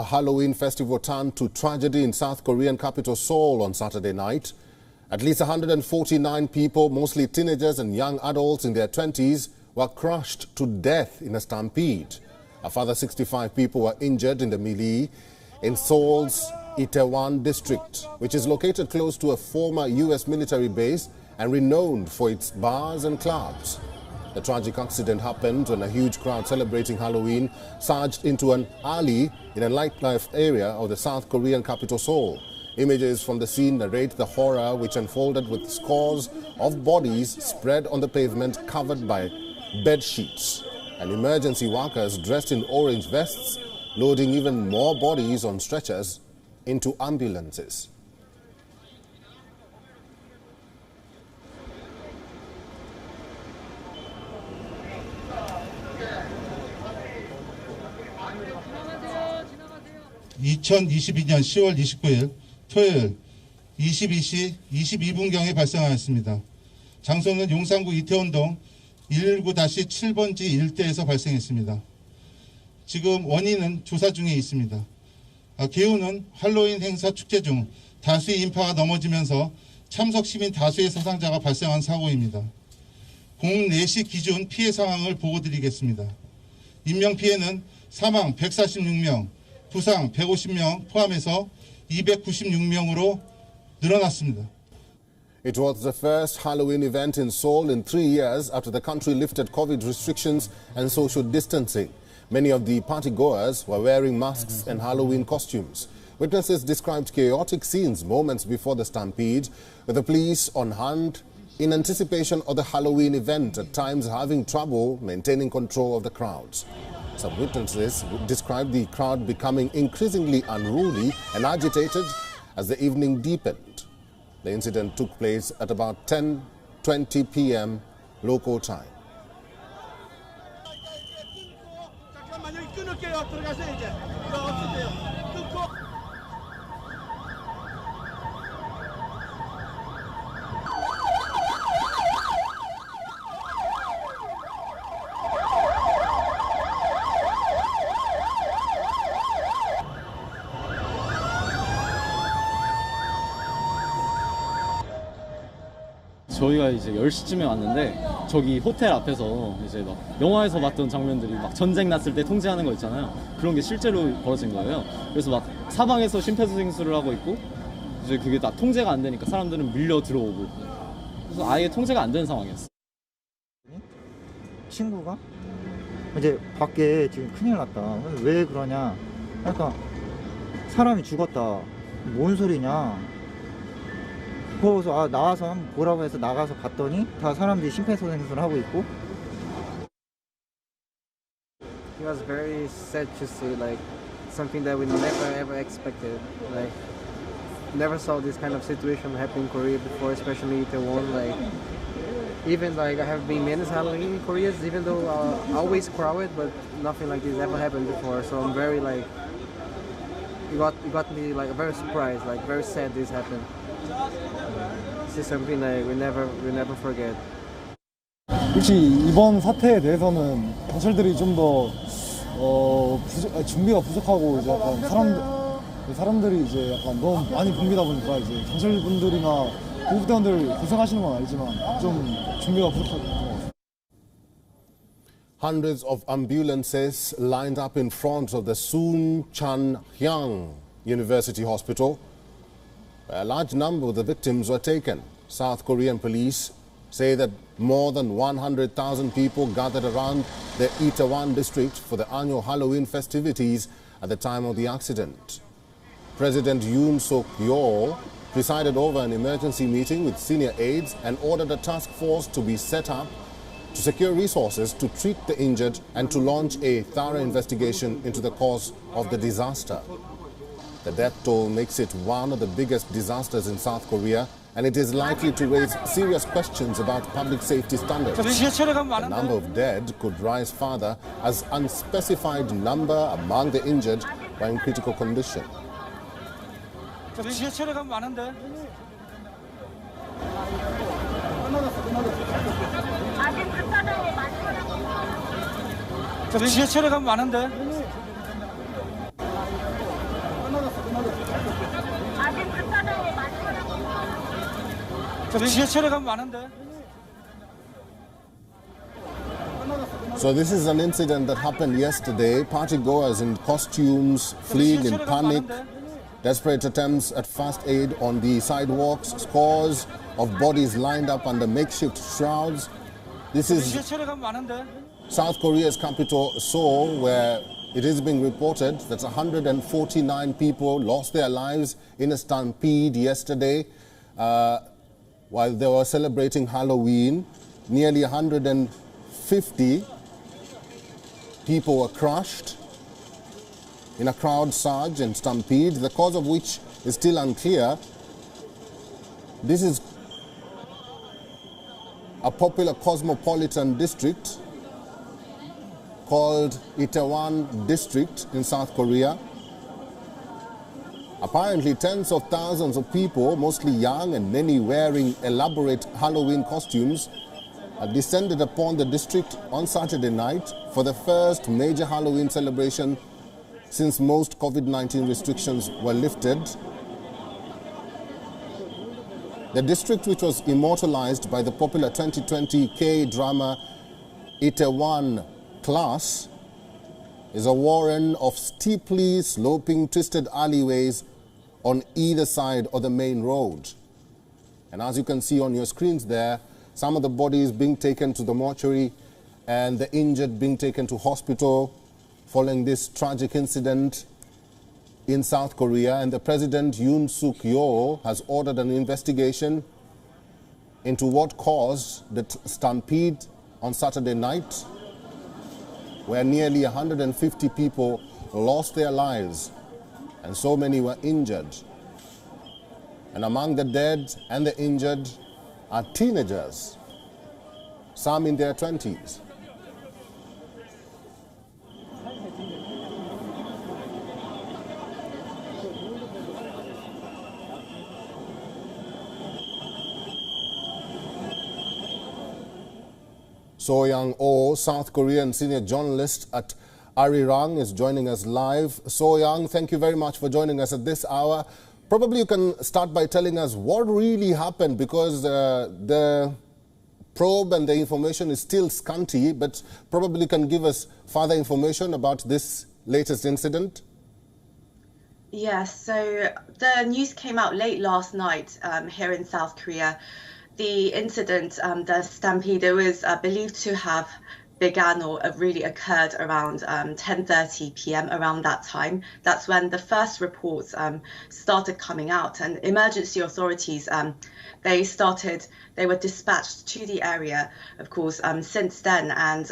A Halloween festival turned to tragedy in South Korean capital Seoul on Saturday night. At least 149 people, mostly teenagers and young adults in their 20s, were crushed to death in a stampede. A further 65 people were injured in the melee in Seoul's Itaewon district, which is located close to a former U.S. military base and renowned for its bars and clubs. The tragic accident happened when a huge crowd celebrating Halloween surged into an alley in a nightlife area of the South Korean capital Seoul. Images from the scene narrate the horror which unfolded with scores of bodies spread on the pavement covered by bed sheets and emergency workers dressed in orange vests loading even more bodies on stretchers into ambulances. (2022년 10월 29일) 토요일 22시 22분경에 발생하였습니다. 장소는 용산구 이태원동 119-7번지 일대에서 발생했습니다. 지금 원인은 조사 중에 있습니다. 기후는 할로윈 행사 축제 중 다수의 인파가 넘어지면서 참석 시민 다수의 사상자가 발생한 사고입니다. 공릉 4시 기준 피해 상황을 보고드리겠습니다. 인명피해는 사망 146명, 부상 150명 포함해서 296명으로 늘어났습니다. It was the first Halloween event in Seoul in 3 years after the country lifted COVID restrictions and social distancing. Many of the partygoers were wearing masks and Halloween costumes. Witnesses described chaotic scenes moments before the stampede, with the police on hand in anticipation of the Halloween event, at times having trouble maintaining control of the crowds. Some witnesses described the crowd becoming increasingly unruly and agitated as the evening deepened. The incident took place at about 10:20 p.m. local time. 저희가 이제 10시쯤에 왔는데 저기 호텔 앞에서 이제 막 영화에서 봤던 장면들이 막 전쟁 났을 때 통제하는 거 있잖아요. 그런 게 실제로 벌어진 거예요. 그래서 막 사방에서 심폐소생술을 하고 있고 이제 그게 다 통제가 안 되니까 사람들은 밀려 들어오고 그래서 아예 통제가 안 되는 상황이었어요. 친구가 이제 밖에 지금 큰일 났다. 왜 그러냐? 그러니까 사람이 죽었다. 뭔 소리냐? 그래서 나와서 한번 보라고 해서 나가서 봤더니 다 사람들이 심폐소생술을 하고 있고. It was very sad to see, like something that we never ever expected. Like never saw this kind of situation happen in Korea before, especially Itaewon. Like even like I have been many Halloween in Korea, even though always crowded, but nothing like this ever happened before. So I'm very like it got me like very surprised, like very sad this happened. This is something like we never forget. 혹시 이번 사태에 대해서는 경찰들이 좀 더 준비가 부족하고 이제 약간 사람들이 이제 약간 너무 많이 붐비다 보니까 이제 경찰분들이나 보급대원들 고생하시는 건 알지만 좀 준비가 부족한 것 같습니다. Hundreds of ambulances lined up in front of the Soon-Chan-hyang University Hospital. A large number of the victims were taken. South Korean police say that more than 100,000 people gathered around the Itaewon district for the annual Halloween festivities at the time of the accident. President Yoon Suk-yeol presided over an emergency meeting with senior aides and ordered a task force to be set up to secure resources to treat the injured and to launch a thorough investigation into the cause of the disaster. The death toll makes it one of the biggest disasters in South Korea, and it is likely to raise serious questions about public safety standards. The number of dead could rise further as unspecified number among the injured were in critical condition. 지하철에 가면 많은데. So this is an incident that happened yesterday. Partygoers in costumes fleeing in panic. Desperate attempts at first aid on the sidewalks. Scores of bodies lined up under makeshift shrouds. This is South Korea's capital, Seoul, where it is being reported that 149 people lost their lives in a stampede yesterday while they were celebrating Halloween. Nearly 150 people were crushed in a crowd surge and stampede, the cause of which is still unclear. This is a popular cosmopolitan district called Itaewon District in South Korea. Apparently, tens of thousands of people, mostly young and many wearing elaborate Halloween costumes, descended upon the district on Saturday night for the first major Halloween celebration since most COVID-19 restrictions were lifted. The district, which was immortalized by the popular 2020 K-drama Itaewon Class, is a warren of steeply sloping, twisted alleyways on either side of the main road. And as you can see on your screens there, some of the bodies being taken to the mortuary and the injured being taken to hospital following this tragic incident in South Korea. And the President Yoon Suk-yeol has ordered an investigation into what caused the stampede on Saturday night, where nearly 150 people lost their lives and so many were injured. And among the dead and the injured are teenagers, some in their 20s. So Young-oh, South Korean senior journalist at Arirang, is joining us live. So Young, thank you very much for joining us at this hour. Probably you can start by telling us what really happened, because the probe and the information is still scanty, but probably you can give us further information about this latest incident. Yes, so the news came out late last night here in South Korea. The incident, the stampede, it was believed to have began or really occurred around 10:30 p.m. around that time. That's when the first reports started coming out, and emergency authorities, they were dispatched to the area, of course, since then. And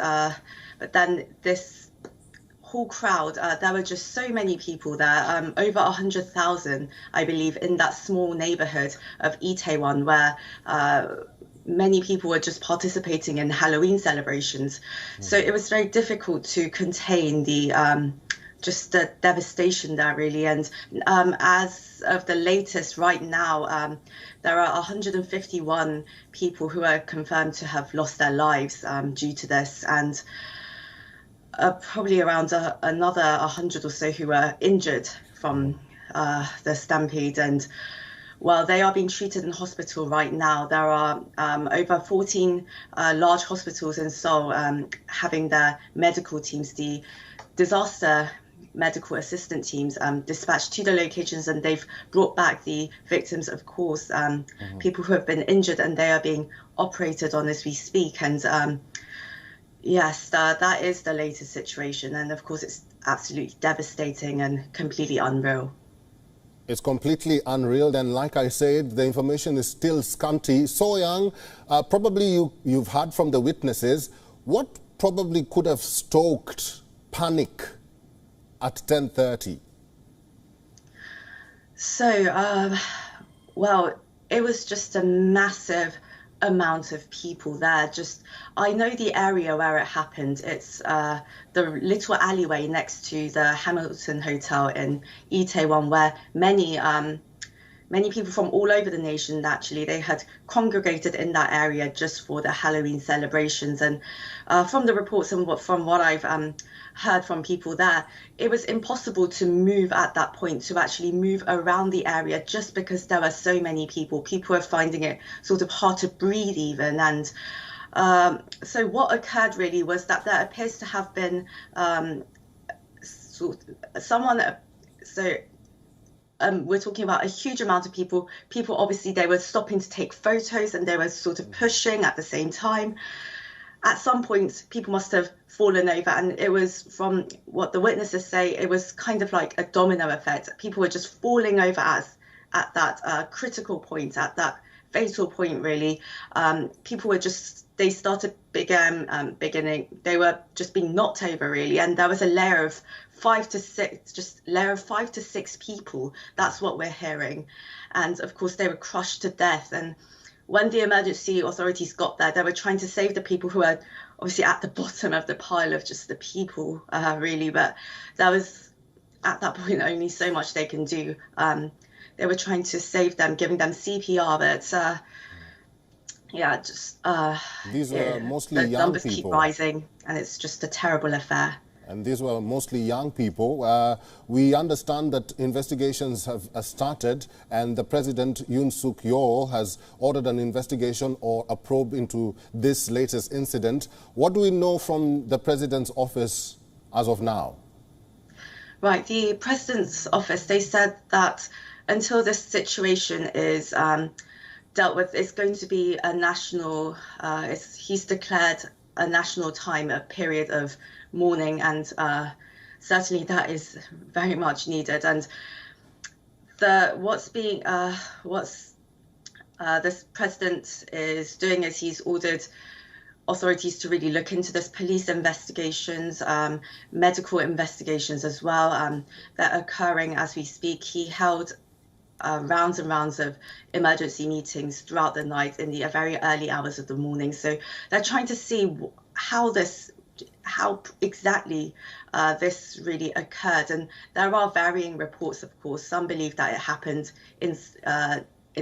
but then this whole crowd, there were just so many people there, over 100,000, I believe, in that small neighborhood of Itaewon, where many people were just participating in Halloween celebrations. So it was very difficult to contain the just the devastation there, really. And as of the latest right now, there are 151 people who are confirmed to have lost their lives due to this, and probably around another 100 or so who were injured from the stampede. And while they are being treated in hospital right now, there are over 14 large hospitals in Seoul having their medical teams, the disaster medical assistant teams, dispatched to the locations, and they've brought back the victims, of course, people who have been injured, and they are being operated on as we speak. And yes, that is the latest situation. And of course, it's absolutely devastating and completely unreal. It's completely unreal, and like I said, the information is still scanty. So Young, probably you've heard from the witnesses. What probably could have stoked panic at 10:30? So, well, it was just a massive amount of people there. Just, I know the area where it happened. It's the little alleyway next to the Hamilton Hotel in Itaewon, where many many people from all over the nation, actually, they had congregated in that area just for the Halloween celebrations. And from the reports and from what I've heard from people there, it was impossible to move at that point, to actually move around the area, just because there were so many people. People were finding it sort of hard to breathe even. And so what occurred really was that there appears to have been we're talking about a huge amount of people. People, obviously, they were stopping to take photos and they were sort of pushing at the same time. At some point, people must have fallen over, and it was, from what the witnesses say, it was kind of like a domino effect. People were just falling over at that critical point, at that fatal point, really. People were just, they started beginning, they were just being knocked over, really, and there was a layer of 5 to 6 people. That's what we're hearing. And of course, they were crushed to death. And when the emergency authorities got there, they were trying to save the people who were obviously at the bottom of the pile of just the people, really. But there was, at that point, only so much they can do. They were trying to save them, giving them CPR, but yeah, just these were mostly the young numbers people. keep rising, and it's just a terrible affair. And these were mostly young people. We understand that investigations have started, and the President, Yoon Suk Yeol, has ordered an investigation or a probe into this latest incident. What do we know from the President's office as of now? Right, the President's office, they said that until this situation is dealt with, it's going to be a national, he's declared a national time, a period of mourning, and certainly that is very much needed. And this president is doing is he's ordered authorities to really look into this, police investigations, medical investigations as well, that are occurring as we speak. He held rounds and rounds of emergency meetings throughout the night in the very early hours of the morning. So they're trying to see how exactly this really occurred. And there are varying reports, of course. Some believe that it happened in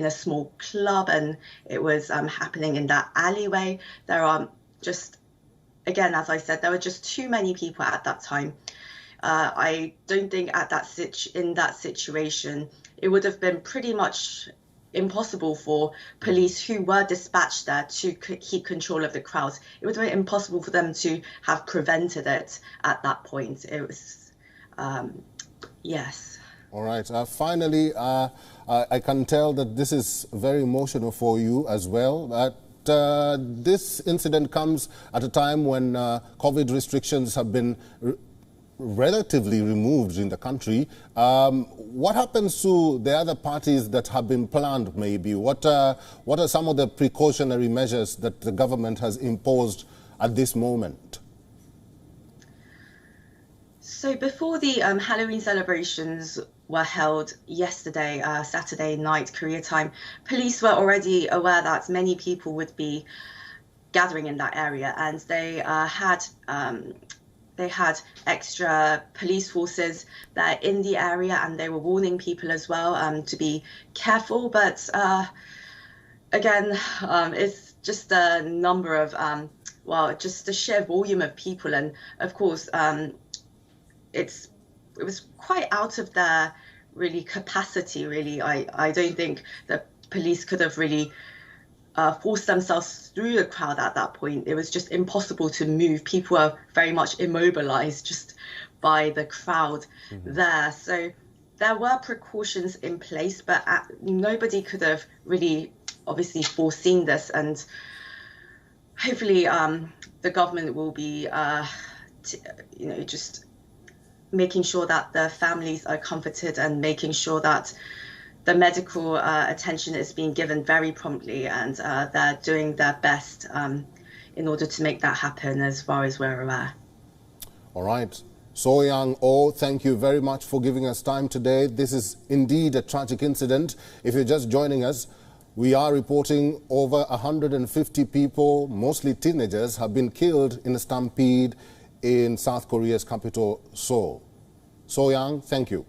a small club and it was happening in that alleyway. There are just, again, as I said, there were just too many people at that time. I don't think in that situation, it would have been pretty much impossible for police who were dispatched there to keep control of the crowds. It would have been impossible for them to have prevented it at that point. It was, yes. All right. Finally, I can tell that this is very emotional for you as well. This incident comes at a time when COVID restrictions have been relatively removed in the country. What happens to the other parties that have been planned, maybe? What are some of the precautionary measures that the government has imposed at this moment? So before the Halloween celebrations were held yesterday, Saturday night, Korea time, police were already aware that many people would be gathering in that area, and they had extra police forces there in the area, and they were warning people as well to be careful. But again, it's just a number of, just the sheer volume of people. And of course, it was quite out of their really capacity, really. I don't think the police could have really forced themselves through the crowd at that point. It was just impossible to move. People were very much immobilized just by the crowd there. So there were precautions in place, but nobody could have really obviously foreseen this. And hopefully the government will be, just making sure that the families are comforted and making sure that the medical attention is being given very promptly, and they're doing their best in order to make that happen as far as we're aware. All right. So Young-oh, thank you very much for giving us time today. This is indeed a tragic incident. If you're just joining us, we are reporting over 150 people, mostly teenagers, have been killed in a stampede in South Korea's capital, Seoul. So Young, thank you.